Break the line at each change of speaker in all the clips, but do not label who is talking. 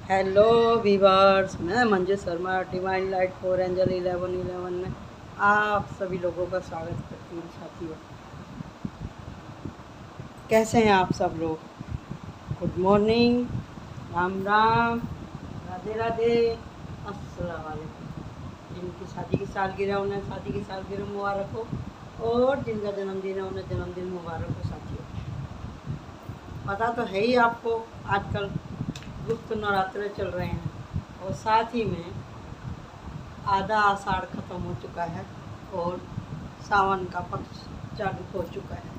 Hello viewers, मैं Manju Sharma divine light four angel 1111 में आप सभी लोगों का स्वागत करती हूँ। साथियों, कैसे हैं आप सब लोग? गुड मॉर्निंग, राम राम, राधे राधे, अस्सलाम वालेकुम। जिनकी शादी की सालगिरह उन्हें शादी की सालगिरह मुबारक हो, और जिनका जन्मदिन है उन्हें जन्मदिन मुबारक हो। साथियों, पता तो है ही आपको, आजकल गुप्त नवरात्र चल रहे हैं और साथ ही में आधा आषाढ़ खत्म हो चुका है और सावन का पक्ष चालू हो चुका है।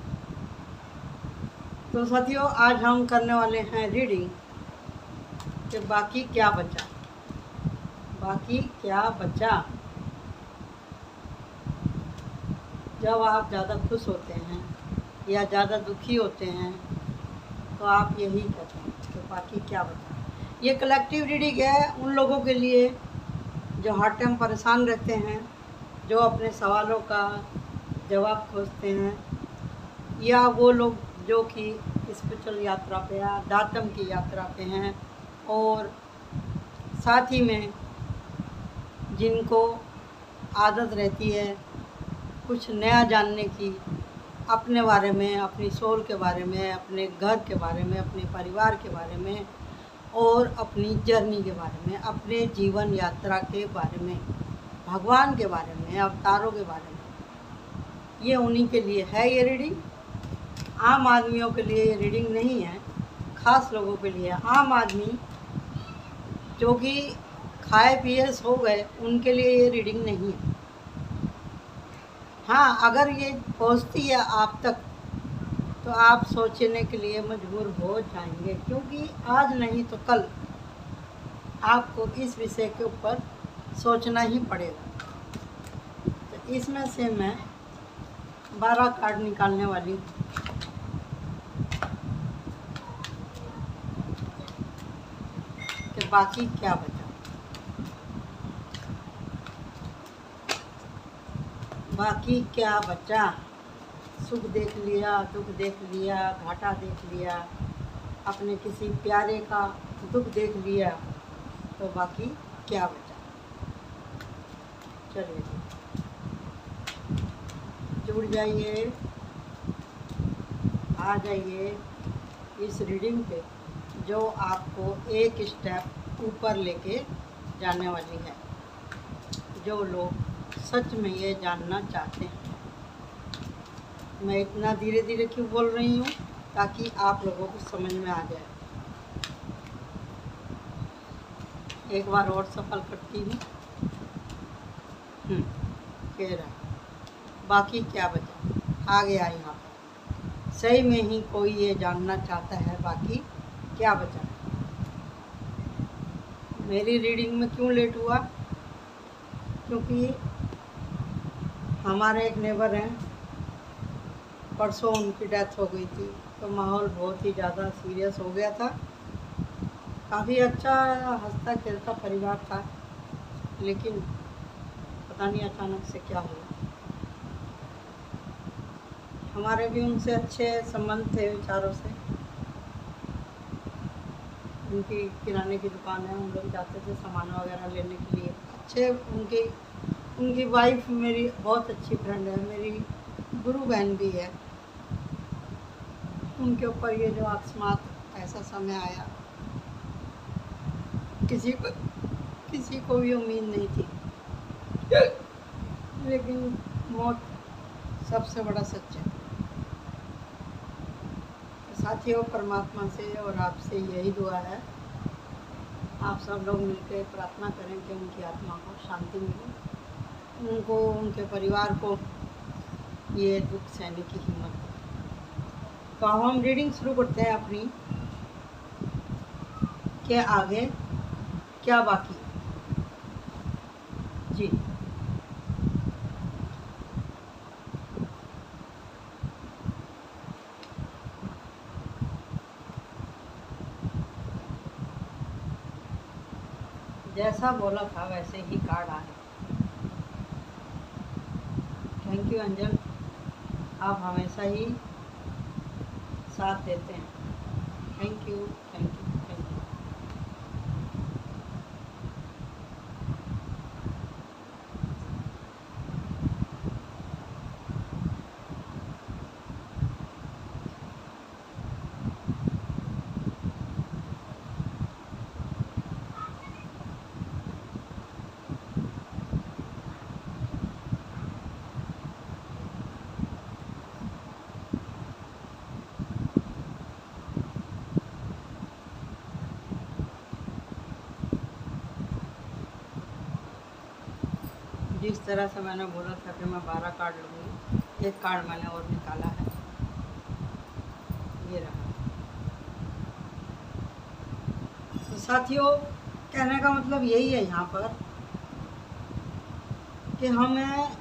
तो साथियों, आज हम करने वाले हैं रीडिंग कि बाकी क्या बचा। बाकी क्या बचा। जब आप ज़्यादा खुश होते हैं या ज़्यादा दुखी होते हैं तो आप यही कहते हैं कि बाकी क्या बचा। ये कलेक्टिव रीडिंग है उन लोगों के लिए जो हर टाइम परेशान रहते हैं, जो अपने सवालों का जवाब खोजते हैं, या वो लोग जो कि स्पिरिचुअल यात्रा पे या दातम की यात्रा पे हैं, और साथ ही में जिनको आदत रहती है कुछ नया जानने की, अपने बारे में, अपनी सोल के बारे में, अपने घर के बारे में, अपने परिवार के बारे में, और अपनी जर्नी के बारे में, अपने जीवन यात्रा के बारे में, भगवान के बारे में, अवतारों के बारे में। ये उन्हीं के लिए है ये रीडिंग। आम आदमियों के लिए ये रीडिंग नहीं है, खास लोगों के लिए। आम आदमी जो कि खाए पिए सो गए, उनके लिए ये रीडिंग नहीं है। हाँ, अगर ये पहुंचती है आप तक तो आप सोचने के लिए मजबूर हो जाएंगे, क्योंकि आज नहीं तो कल आपको इस विषय के ऊपर सोचना ही पड़ेगा। तो इसमें से मैं 12 कार्ड निकालने वाली हूँ। कि बाकी क्या बचा। बाकी क्या बचा। सुख देख लिया, दुख देख लिया, घाटा देख लिया, अपने किसी प्यारे का दुख देख लिया, तो बाकी क्या बचा। चलिए, जुड़ जाइए, आ जाइए इस रीडिंग पे जो आपको एक स्टेप ऊपर लेके जाने वाली है। जो लोग सच में ये जानना चाहते हैं। मैं इतना धीरे धीरे क्यों बोल रही हूँ, ताकि आप लोगों को समझ में आ जाए। एक बार और सफल करती हूँ। कह रहा बाकी क्या बचा। आ गया यहाँ पर। सही में ही कोई ये जानना चाहता है बाकी क्या बचा। मेरी रीडिंग में क्यों लेट हुआ? क्योंकि हमारे एक नेबर हैं, परसों उनकी डेथ हो गई थी, तो माहौल बहुत ही ज़्यादा सीरियस हो गया था। काफ़ी अच्छा हंसता खेलता परिवार था, लेकिन पता नहीं अचानक से क्या हुआ। हमारे भी उनसे अच्छे संबंध थे विचारों से। उनकी किराने की दुकान है, हम लोग जाते थे सामान वगैरह लेने के लिए। अच्छे उनकी वाइफ मेरी बहुत अच्छी फ्रेंड है, मेरी गुरु बहन भी है। उनके ऊपर ये जो अकस्मात ऐसा समय आया, किसी को भी उम्मीद नहीं थी, लेकिन मौत सबसे बड़ा सच है। साथियों, परमात्मा से और आपसे यही दुआ है, आप सब लोग मिलकर प्रार्थना करें कि उनकी आत्मा को शांति मिले, उनको, उनके परिवार को ये दुख सहने की हिम्मत हो। तो हम रीडिंग शुरू करते हैं अपनी, के आगे क्या बाकी जी। जैसा बोला था वैसे ही कार्ड आए। थैंक यू एंजल, आप हमेशा ही साथ देते हैं। Thank you, thank you, thank you. जिस तरह से मैंने बोला था कि मैं 12 कार्ड लूँगी, एक कार्ड मैंने और निकाला है, ये रहा। तो साथियों, कहने का मतलब यही है यहाँ पर कि हमें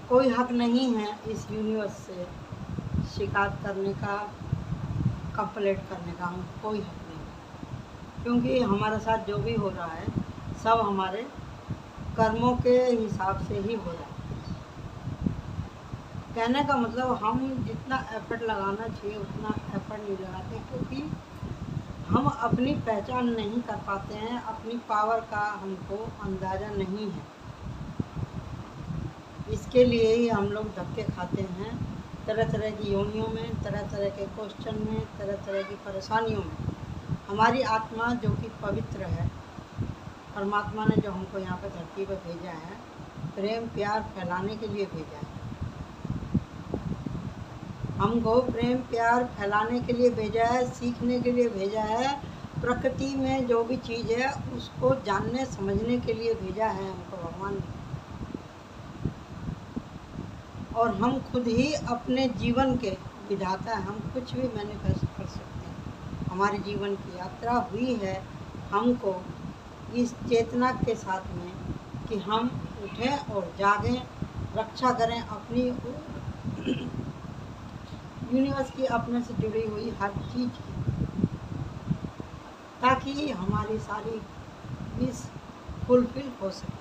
कोई हक नहीं है इस यूनिवर्स से शिकायत करने का, कंप्लेंट करने का, हम कोई हक नहीं, क्योंकि हमारे साथ जो भी हो रहा है सब हमारे कर्मों के हिसाब से ही हो रहा है। कहने का मतलब हम जितना एफर्ट लगाना चाहिए उतना एफर्ट नहीं लगाते, क्योंकि हम अपनी पहचान नहीं कर पाते हैं, अपनी पावर का हमको अंदाज़ा नहीं है। इसके लिए ही हम लोग धक्के खाते हैं, तरह तरह की योनियों में, तरह तरह के क्वेश्चन में, तरह तरह की परेशानियों में। हमारी आत्मा जो कि पवित्र है, परमात्मा ने जो हमको यहाँ पर धरती पर भेजा है, प्रेम प्यार फैलाने के लिए भेजा है। हमको प्रेम प्यार फैलाने के लिए भेजा है, सीखने के लिए भेजा है, प्रकृति में जो भी चीज़ है उसको जानने समझने के लिए भेजा है हमको भगवान ने। और हम खुद ही अपने जीवन के विधाता हैं, हम कुछ भी मैनिफेस्ट कर सकते हैं। हमारे जीवन की यात्रा हुई है हमको इस चेतना के साथ में कि हम उठें और जागें, रक्षा करें अपनी यूनिवर्स की, अपने से जुड़ी हुई हर चीज़ की, ताकि हमारी सारी विश फुलफिल हो सके।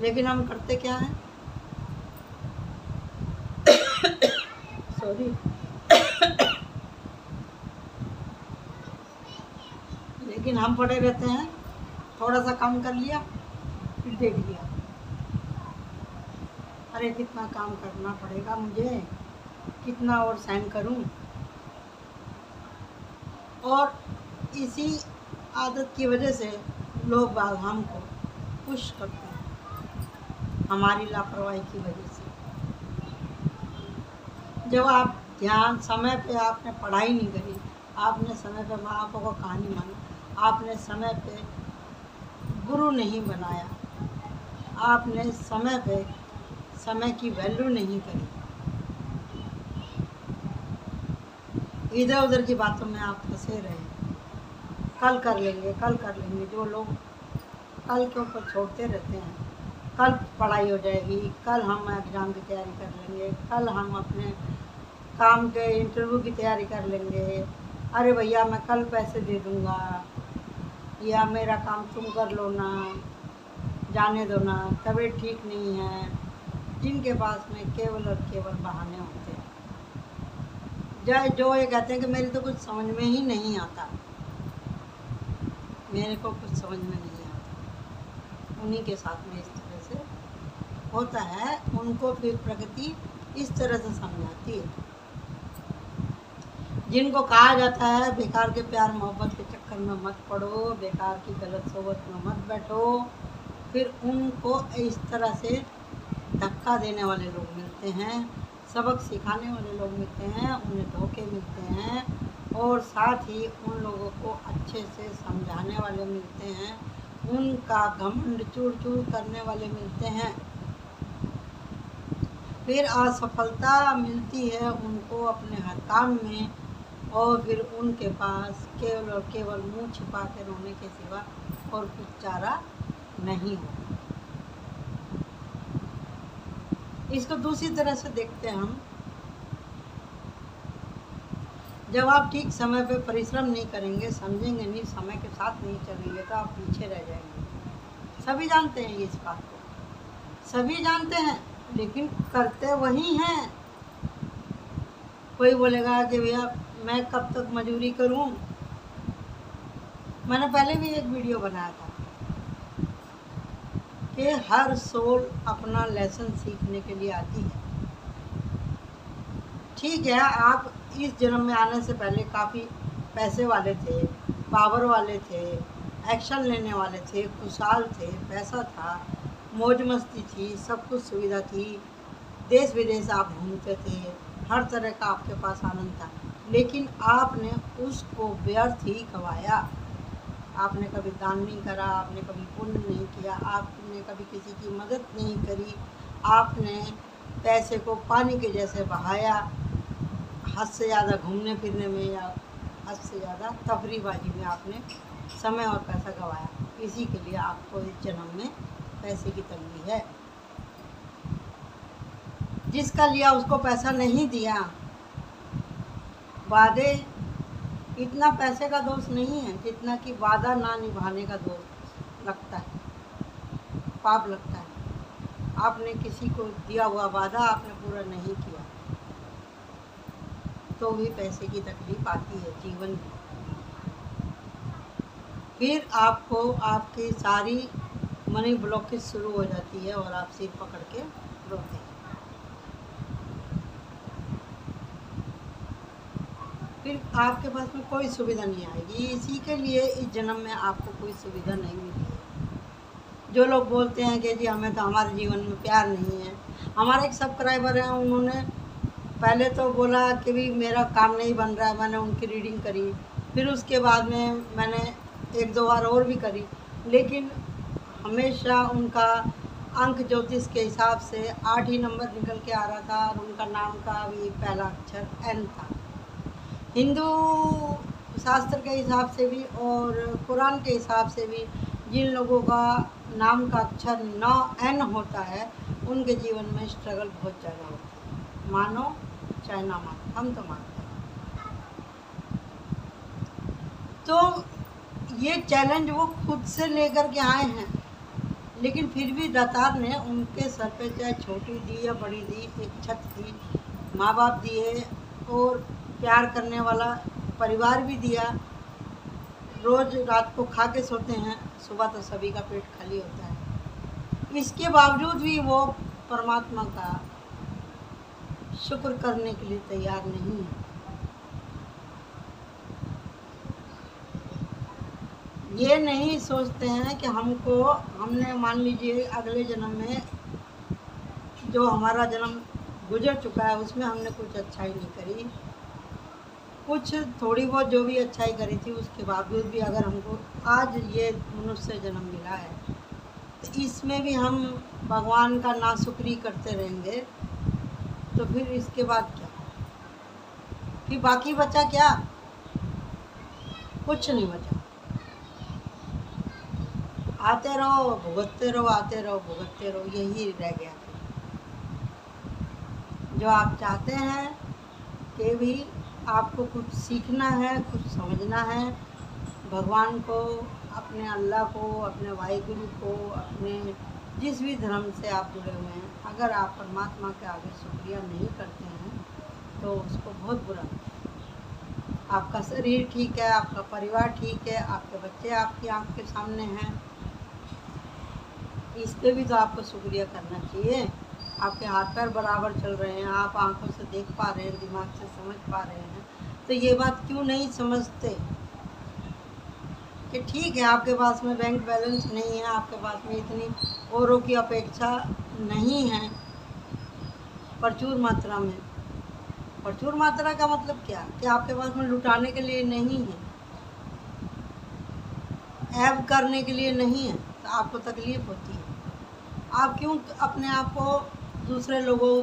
लेकिन हम करते क्या हैं? सॉरी लेकिन हम पड़े रहते हैं, थोड़ा सा काम कर लिया फिर देख लिया, अरे कितना काम करना पड़ेगा मुझे, कितना और साइन करूं। और इसी आदत की वजह से लोग बाग हमको पुश करते हैं, हमारी लापरवाही की वजह से। जब आप ध्यान समय पे आपने पढ़ाई नहीं करी, आपने समय पे माँ बापों को कहानी मांगी, आपने समय पे गुरु नहीं बनाया, आपने समय पे समय की वैल्यू नहीं करी, इधर उधर की बातों में आप फंसे रहे, कल कर लेंगे कल कर लेंगे, जो लोग कल के ऊपर छोड़ते रहते हैं, कल पढ़ाई हो जाएगी, कल हम एग्ज़ाम की तैयारी कर लेंगे, कल हम अपने काम के इंटरव्यू की तैयारी कर लेंगे, अरे भैया मैं कल पैसे दे दूँगा, या मेरा काम तुम कर लो ना, जाने दो ना, तबीयत ठीक नहीं है। जिनके पास में केवल और केवल बहाने होते हैं, जो ये कहते हैं कि मेरी तो कुछ समझ में ही नहीं आता, मेरे को कुछ समझ में नहीं आता, उन्हीं के साथ में इस तरह से होता है। उनको फिर प्रकृति इस तरह से समझाती है। जिनको कहा जाता है बेकार के प्यार मोहब्बत के चक्कर में मत पड़ो, बेकार की गलत सोबत में मत बैठो, फिर उनको इस तरह से धक्का देने वाले लोग मिलते हैं, सबक सिखाने वाले लोग मिलते हैं, उन्हें धोखे मिलते हैं, और साथ ही उन लोगों को अच्छे से समझाने वाले मिलते हैं, उनका घमंड चूर चूर करने वाले मिलते हैं। फिर असफलता मिलती है उनको अपने हर काम में, और फिर उनके पास केवल और केवल मुंह छिपा के रोने के सिवा और कुछ चारा नहीं हो। इसको दूसरी तरह से देखते हैं हम, जब आप ठीक समय पे परिश्रम नहीं करेंगे, समझेंगे नहीं, समय के साथ नहीं चलेंगे, तो आप पीछे रह जाएंगे। सभी जानते हैं इस बात को, सभी जानते हैं, लेकिन करते वही हैं। कोई बोलेगा कि भैया मैं कब तक मजदूरी करूं। मैंने पहले भी एक वीडियो बनाया था कि हर सोल अपना लेसन सीखने के लिए आती है। ठीक है, आप इस जन्म में आने से पहले काफ़ी पैसे वाले थे, पावर वाले थे, एक्शन लेने वाले थे, खुशहाल थे, पैसा था, मौज मस्ती थी, सब कुछ सुविधा थी, देश विदेश आप घूमते थे, हर तरह का आपके पास आनंद था, लेकिन आपने उसको व्यर्थ ही गंवाया। आपने कभी दान नहीं करा, आपने कभी पुण्य नहीं किया, आपने कभी किसी की मदद नहीं करी, आपने पैसे को पानी के जैसे बहाया, हद से ज़्यादा घूमने फिरने में या हद से ज़्यादा तफरीबाजी में आपने समय और पैसा गंवाया। इसी के लिए आपको इस जन्म में पैसे की तंगी है। जिसका लिया उसको पैसा नहीं दिया। वादे, इतना पैसे का दोष नहीं है जितना कि वादा ना निभाने का दोष लगता है, पाप लगता है। आपने किसी को दिया हुआ वादा आपने पूरा नहीं किया तो भी पैसे की तकलीफ आती है जीवन में। फिर आपको आपकी सारी मनी ब्लॉकेज शुरू हो जाती है और आप सिर पकड़ के रोते हैं। फिर आपके पास में कोई सुविधा नहीं आएगी। इसी के लिए इस जन्म में आपको कोई सुविधा नहीं मिली है। जो लोग बोलते हैं कि जी हमें तो हमारे जीवन में प्यार नहीं है। हमारे एक सब्सक्राइबर हैं, उन्होंने पहले तो बोला कि भी मेरा काम नहीं बन रहा है, मैंने उनकी रीडिंग करी, फिर उसके बाद में मैंने 1-2 बार और भी करी, लेकिन हमेशा उनका अंक ज्योतिष के हिसाब से 8 ही नंबर निकल के आ रहा था और उनका नाम का भी पहला अक्षर एन था। हिंदू शास्त्र के हिसाब से भी और कुरान के हिसाब से भी जिन लोगों का नाम का अक्षर 9 एन होता है उनके जीवन में स्ट्रगल बहुत ज़्यादा होता है। मानो चाहे ना मानो, हम तो मानते हैं। तो ये चैलेंज वो खुद से लेकर के आए हैं, लेकिन फिर भी दातार ने उनके सर पे चाहे छोटी दी या बड़ी दी, एक छत दी, माँ बाप दिए और प्यार करने वाला परिवार भी दिया। रोज़ रात को खा के सोते हैं, सुबह तो सभी का पेट खाली होता है। इसके बावजूद भी वो परमात्मा का शुक्र करने के लिए तैयार नहीं है। ये नहीं सोचते हैं कि हमने मान लीजिए अगले जन्म में जो हमारा जन्म गुजर चुका है उसमें हमने कुछ अच्छाई नहीं करी, कुछ थोड़ी बहुत जो भी अच्छाई करी थी उसके बावजूद भी अगर हमको आज ये मनुष्य जन्म मिला है तो इसमें भी हम भगवान का नाशुक्री करते रहेंगे तो फिर इसके बाद क्या? फिर बाकी बचा क्या? कुछ नहीं बचा। आते रहो भुगतते रहो, आते रहो भुगतते रहो, यही रह गया। जो आप चाहते हैं कि भी आपको कुछ सीखना है, कुछ समझना है, भगवान को, अपने अल्लाह को, अपने वाहिगुरु को, अपने जिस भी धर्म से आप जुड़े हुए हैं, अगर आप परमात्मा के आगे शुक्रिया नहीं करते हैं तो उसको बहुत बुरा लगता है। आपका शरीर ठीक है, आपका परिवार ठीक है, आपके बच्चे आपकी आँख के सामने हैं, इस पे भी तो आपको शुक्रिया करना चाहिए। आपके हाथ पैर बराबर चल रहे हैं, आप आंखों से देख पा रहे हैं, दिमाग से समझ पा रहे हैं, तो ये बात क्यों नहीं समझते कि ठीक है आपके पास में बैंक बैलेंस नहीं है, आपके पास में इतनी औरों की अपेक्षा नहीं है प्रचुर मात्रा में। प्रचुर मात्रा का मतलब क्या कि आपके पास में लुटाने के लिए नहीं है, ऐब करने के लिए नहीं है, तो आपको तकलीफ़ होती है। आप क्यों अपने आप को दूसरे लोगों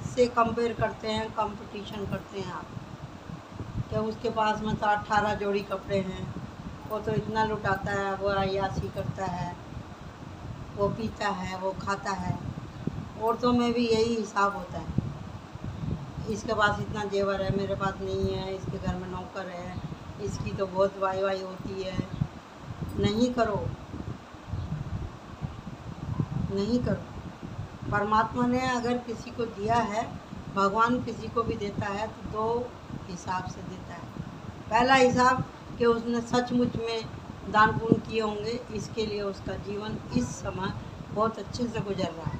से कंपेयर करते हैं, कंपटीशन करते हैं आप? क्या उसके पास में तो 18 जोड़ी कपड़े हैं, वो तो इतना लुटाता है, वो अय्याशी करता है, वो पीता है, वो खाता है। औरतों में भी यही हिसाब होता है, इसके पास इतना जेवर है, मेरे पास नहीं है, इसके घर में नौकर है, इसकी तो बहुत वाई वाई होती है। नहीं करो, नहीं करो। परमात्मा ने अगर किसी को दिया है, भगवान किसी को भी देता है तो 2 हिसाब से देता है। पहला हिसाब कि उसने सचमुच में दान पुण्य किए होंगे, इसके लिए उसका जीवन इस समय बहुत अच्छे से गुजर रहा है।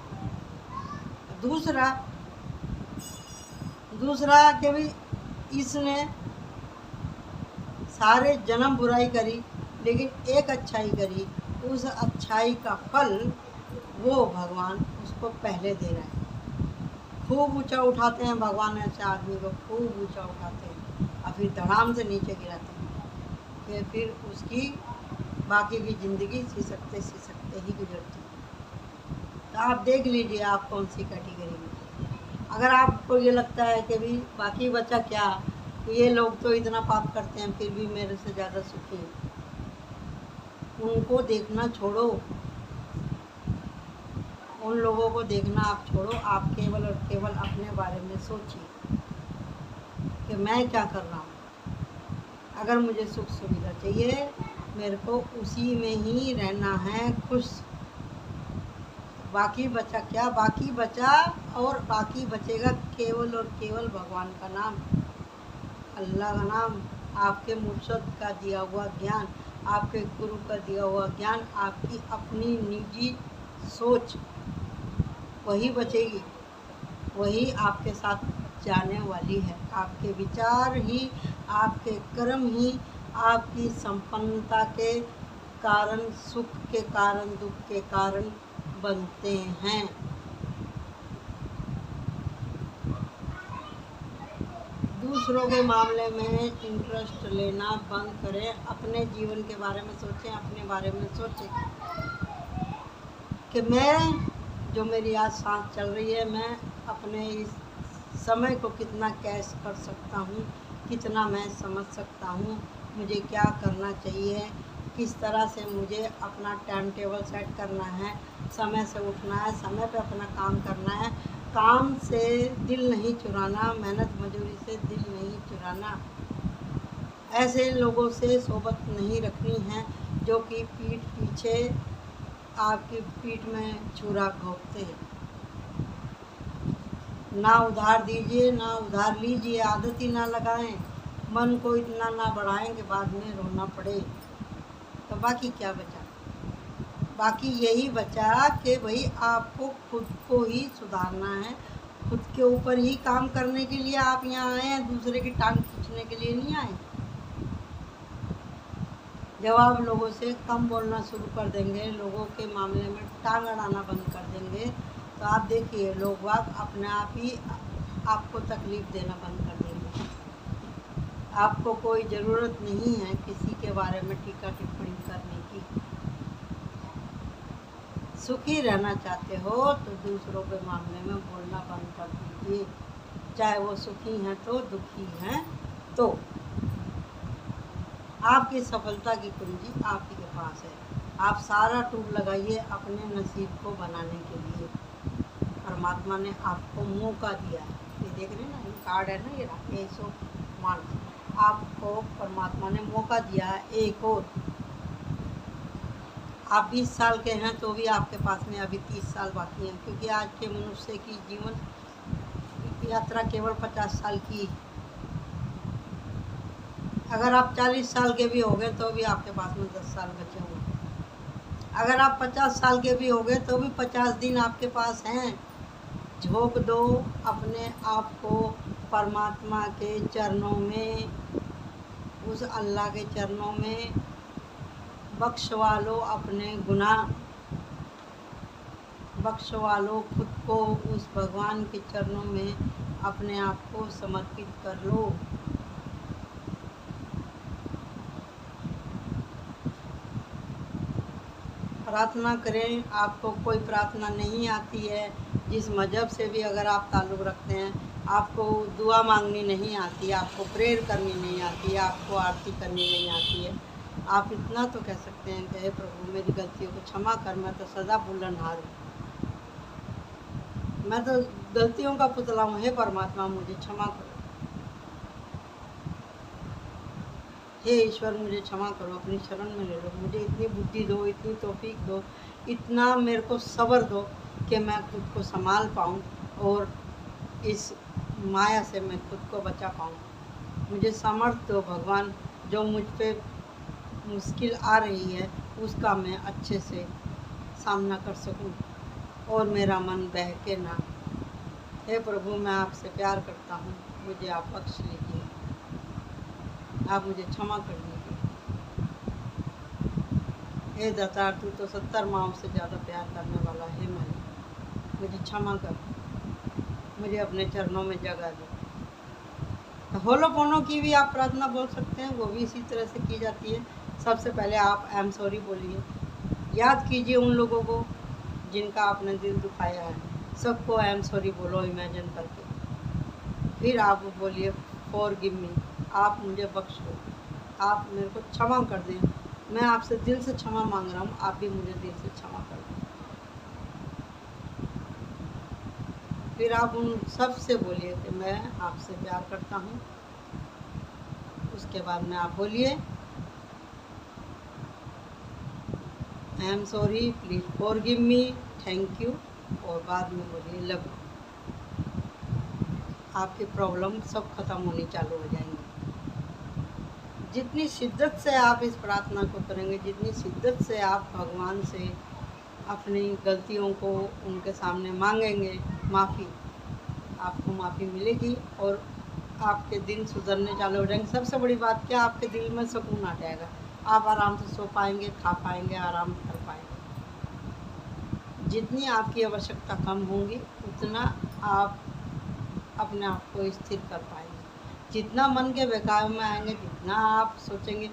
दूसरा कि भी इसने सारे जन्म बुराई करी लेकिन एक अच्छाई करी, उस अच्छाई का फल वो भगवान उसको पहले दे रहा है। खूब ऊंचा उठाते हैं भगवान, ऐसे आदमी को खूब ऊंचा उठाते हैं और फिर धड़ाम से नीचे गिराते हैं, फिर उसकी बाकी की ज़िंदगी सी सकते ही गुजरती है। तो आप देख लीजिए आप कौन सी कैटेगरी में। अगर आपको ये लगता है कि भाई बाकी बचा क्या, ये लोग तो इतना पाप करते हैं फिर भी मेरे से ज़्यादा सुखी हैं, उनको देखना छोड़ो, उन लोगों को देखना आप छोड़ो। आप केवल और केवल अपने बारे में सोचिए कि मैं क्या कर रहा हूँ। अगर मुझे सुख सुविधा चाहिए, मेरे को उसी में ही रहना है खुश। बाकी बचा क्या, बाकी बचा और बाकी बचेगा केवल और केवल भगवान का नाम, अल्लाह का नाम, आपके मुर्शद का दिया हुआ ज्ञान, आपके गुरु का दिया हुआ ज्ञान, आपकी अपनी निजी सोच, वही बचेगी, वही आपके साथ जाने वाली है। आपके विचार ही, आपके कर्म ही आपकी संपन्नता के कारण, सुख के कारण, दुख के कारण बनते हैं। दूसरों के मामले में इंटरेस्ट लेना बंद करें, अपने जीवन के बारे में सोचें, अपने बारे में सोचें कि मैं, जो मेरी आज सांस चल रही है, मैं अपने इस समय को कितना कैश कर सकता हूँ, कितना मैं समझ सकता हूँ, मुझे क्या करना चाहिए, किस तरह से मुझे अपना टाइम टेबल सेट करना है, समय से उठना है, समय पे अपना काम करना है, काम से दिल नहीं चुराना, मेहनत मजदूरी से दिल नहीं चुराना। ऐसे लोगों से सोबत नहीं रखनी है जो कि पीठ पीछे आपकी पीठ में छुरा घोंपते हैं। ना उधार दीजिए ना उधार लीजिए, आदत ही ना लगाएं, मन को इतना ना बढ़ाएं कि बाद में रोना पड़े। तो बाकी क्या बचा? बाकी यही बचा कि भाई आपको खुद को ही सुधारना है, खुद के ऊपर ही काम करने के लिए आप यहाँ आए हैं, दूसरे की टांग खींचने के लिए नहीं आए। जब आप लोगों से कम बोलना शुरू कर देंगे, लोगों के मामले में टांग अड़ाना बंद कर देंगे, तो आप देखिए लोग वाग अपने आप ही आपको तकलीफ़ देना बंद कर देंगे। आपको कोई ज़रूरत नहीं है किसी के बारे में टीका टिप्पणी करने की। सुखी रहना चाहते हो तो दूसरों के मामले में बोलना बंद कर दीजिए, चाहे वो सुखी हैं तो दुखी हैं तो। आपकी सफलता की कुंजी आप ही के पास है। आप सारा टूल लगाइए अपने नसीब को बनाने के लिए। परमात्मा ने आपको मौका दिया है, ये देख रहे हैं ना, ये कार्ड है ना, ये रखे सो मान, आपको परमात्मा ने मौका दिया है एक और। आप 20 साल के हैं तो भी आपके पास में अभी 30 साल बाकी हैं, क्योंकि आज के मनुष्य की जीवन यात्रा केवल 50 साल की। अगर आप 40 साल के भी हो गए तो भी आपके पास में 10 साल बचे होंगे। अगर आप 50 साल के भी हो गए तो भी 50 दिन आपके पास हैं। झोंक दो अपने आप को परमात्मा के चरणों में, उस अल्लाह के चरणों में, बख्शवा लो अपने गुनाह, बख्शवा लो खुद को उस भगवान के चरणों में, अपने आप को समर्पित कर लो। प्रार्थना करें। आपको कोई प्रार्थना नहीं आती है, जिस मज़हब से भी अगर आप ताल्लुक़ रखते हैं, आपको दुआ मांगनी नहीं आती, आपको प्रेयर करनी नहीं आती है, आपको आरती करनी नहीं आती है, आप इतना तो कह सकते हैं कि हे प्रभु मेरी गलतियों को क्षमा कर, मैं तो सदा भूलनहार हूँ, मैं तो गलतियों का पुतला हूँ, हे परमात्मा मुझे क्षमा करो, हे ईश्वर मुझे क्षमा करो, अपनी शरण में ले लो, मुझे इतनी बुद्धि दो, इतनी तौफीक दो, इतना मेरे को सब्र दो कि मैं खुद को संभाल पाऊँ और इस माया से मैं खुद को बचा पाऊँ। मुझे सामर्थ्य दो भगवान, जो मुझ पे मुश्किल आ रही है उसका मैं अच्छे से सामना कर सकूं और मेरा मन बहके ना। हे प्रभु मैं आपसे प्यार करता हूँ, मुझे आप बख्श लीजिए, आप मुझे क्षमा कर दीजिए। हे दातार तू तो 70 माओं से ज़्यादा प्यार करने वाला है, मुझे क्षमा कर, मुझे अपने चरणों में जगह दे। होलोपोनो की भी आप प्रार्थना बोल सकते हैं, वो भी इसी तरह से की जाती है। सबसे पहले आप आई एम सॉरी बोलिए, याद कीजिए उन लोगों को जिनका आपने दिल दुखाया है, सबको आई एम सॉरी बोलो इमेजिन करके। फिर आप बोलिए फॉरगिव मी, आप मुझे बख्श दो, आप मेरे को क्षमा कर दें, मैं आपसे दिल से क्षमा मांग रहा हूँ, आप भी मुझे दिल से क्षमा कर दें। फिर आप उन सब से बोलिए कि मैं आपसे प्यार करता हूँ। उसके बाद में आप बोलिए I am sorry, please forgive me, thank you, और बाद में बोलिए लव यू। आपकी प्रॉब्लम सब खत्म होनी चालू हो जाएंगी। जितनी शिद्दत से आप इस प्रार्थना को करेंगे, जितनी शिद्दत से आप भगवान से अपनी गलतियों को उनके सामने मांगेंगे माफ़ी, आपको माफ़ी मिलेगी और आपके दिन सुधरने चालू हो जाएंगे। सबसे बड़ी बात क्या, आपके दिल में सुकून आ जाएगा, आप आराम से सो पाएंगे, खा पाएंगे, आराम कर पाएंगे। जितनी आपकी आवश्यकता कम होगी उतना आप अपने आप को स्थिर कर पाएंगे। जितना मन के बहकावे में आएंगे, जितना आप सोचेंगे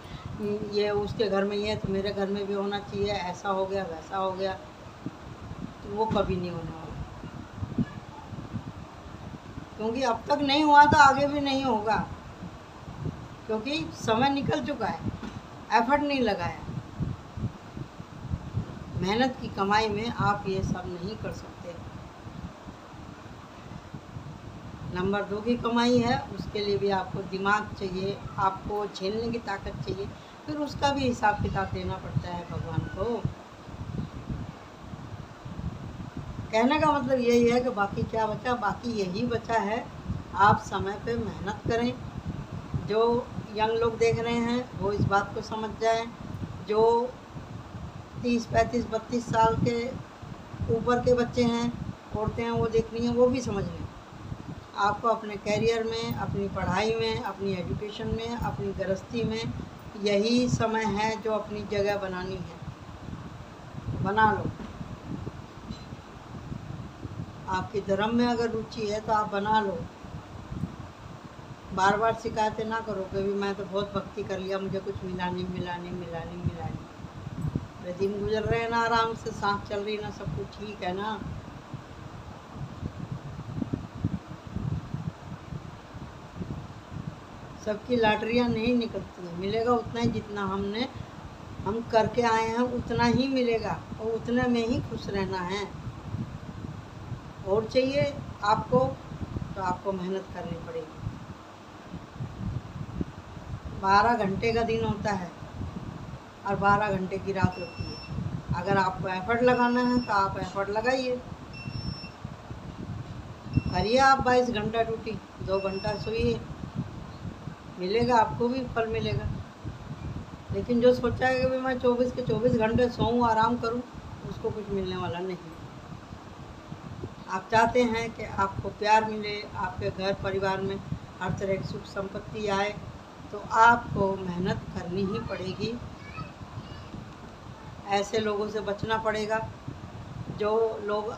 ये उसके घर में ये है तो मेरे घर में भी होना चाहिए, ऐसा हो गया वैसा हो गया, तो वो कभी नहीं होने वाला। क्योंकि अब तक नहीं हुआ तो आगे भी नहीं होगा, क्योंकि समय निकल चुका है, एफर्ट नहीं लगाया। मेहनत की कमाई में आप ये सब नहीं कर सकते। नंबर 2 की कमाई है, उसके लिए भी आपको दिमाग चाहिए, आपको झेलने की ताकत चाहिए, फिर उसका भी हिसाब किताब देना पड़ता है भगवान को। कहने का मतलब यही है कि बाकी क्या बचा, बाकी यही बचा है, आप समय पे मेहनत करें। जो यंग लोग देख रहे हैं वो इस बात को समझ जाएं, जो 30, 35, 32 साल के ऊपर के बच्चे हैं, औरतें हैं, वो देख रही हैं, वो भी समझ लें। आपको अपने कैरियर में, अपनी पढ़ाई में, अपनी एजुकेशन में, अपनी गृहस्थी में यही समय है जो अपनी जगह बनानी है, बना लो। आपकी धर्म में अगर रुचि है तो आप बना लो। बार बार शिकायतें ना करो कि भी मैं तो बहुत भक्ति कर लिया, मुझे कुछ मिला नहीं, मिला नहीं, मिला नहीं, मिला नहीं। अरे दिन गुजर रहे हैं ना, आराम से सांस चल रही ना, सब कुछ ठीक है ना। सबकी लॉटरियाँ नहीं निकलती हैं, मिलेगा उतना ही जितना हम करके आए हैं, उतना ही मिलेगा और उतने में ही खुश रहना है। और चाहिए आपको तो आपको मेहनत करनी पड़ेगी। 12 घंटे का दिन होता है और 12 घंटे की रात होती है। अगर आपको एफर्ट लगाना है तो आप एफर्ट लगाइए, करिए आप 22 घंटा ड्यूटी, 2 घंटा सोइए, मिलेगा, आपको भी फल मिलेगा। लेकिन जो सोचा है कि भाई मैं 24 के 24 घंटे सोऊं, आराम करूं, उसको कुछ मिलने वाला नहीं। आप चाहते हैं कि आपको प्यार मिले, आपके घर परिवार में हर तरह की सुख संपत्ति आए, तो आपको मेहनत करनी ही पड़ेगी। ऐसे लोगों से बचना पड़ेगा जो लोग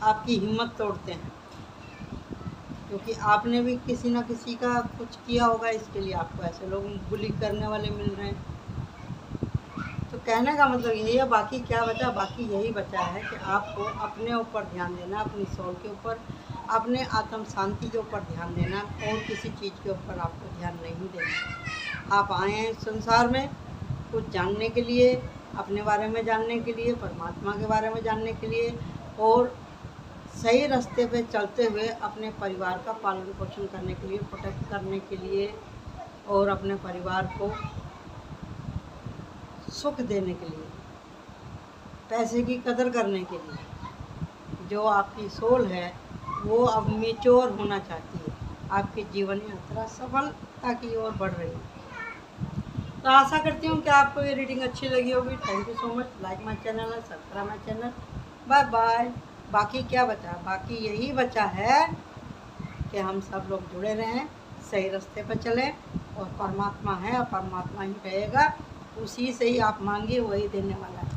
आपकी हिम्मत तोड़ते हैं, क्योंकि आपने भी किसी न किसी का कुछ किया होगा, इसके लिए आपको ऐसे लोग बुली करने वाले मिल रहे हैं। तो कहने का मतलब यही है, बाकी क्या बचा, बाकी यही बचा है कि आपको अपने ऊपर ध्यान देना, अपनी सोल के ऊपर, अपने आत्म शांति के ऊपर ध्यान देना, और किसी चीज़ के ऊपर आपको ध्यान नहीं देना। आप आए हैं संसार में कुछ जानने के लिए, अपने बारे में जानने के लिए, परमात्मा के बारे में जानने के लिए, और सही रास्ते पे चलते हुए अपने परिवार का पालन पोषण करने के लिए, प्रोटेक्ट करने के लिए, और अपने परिवार को सुख देने के लिए, पैसे की कदर करने के लिए। जो आपकी सोल है वो अब मैच्योर होना चाहती है, आपके जीवन यात्रा सफलता की ओर बढ़ रही है। तो आशा करती हूँ कि आपको ये रीडिंग अच्छी लगी होगी। Thank you so much. Like my channel, subscribe my channel. Bye bye. बाकी क्या बचा, बाकी यही बचा है कि हम सब लोग जुड़े रहें, सही रास्ते पर चलें, और परमात्मा है और परमात्मा ही रहेगा, उसी से ही आप मांगिए, वही देने वाला है।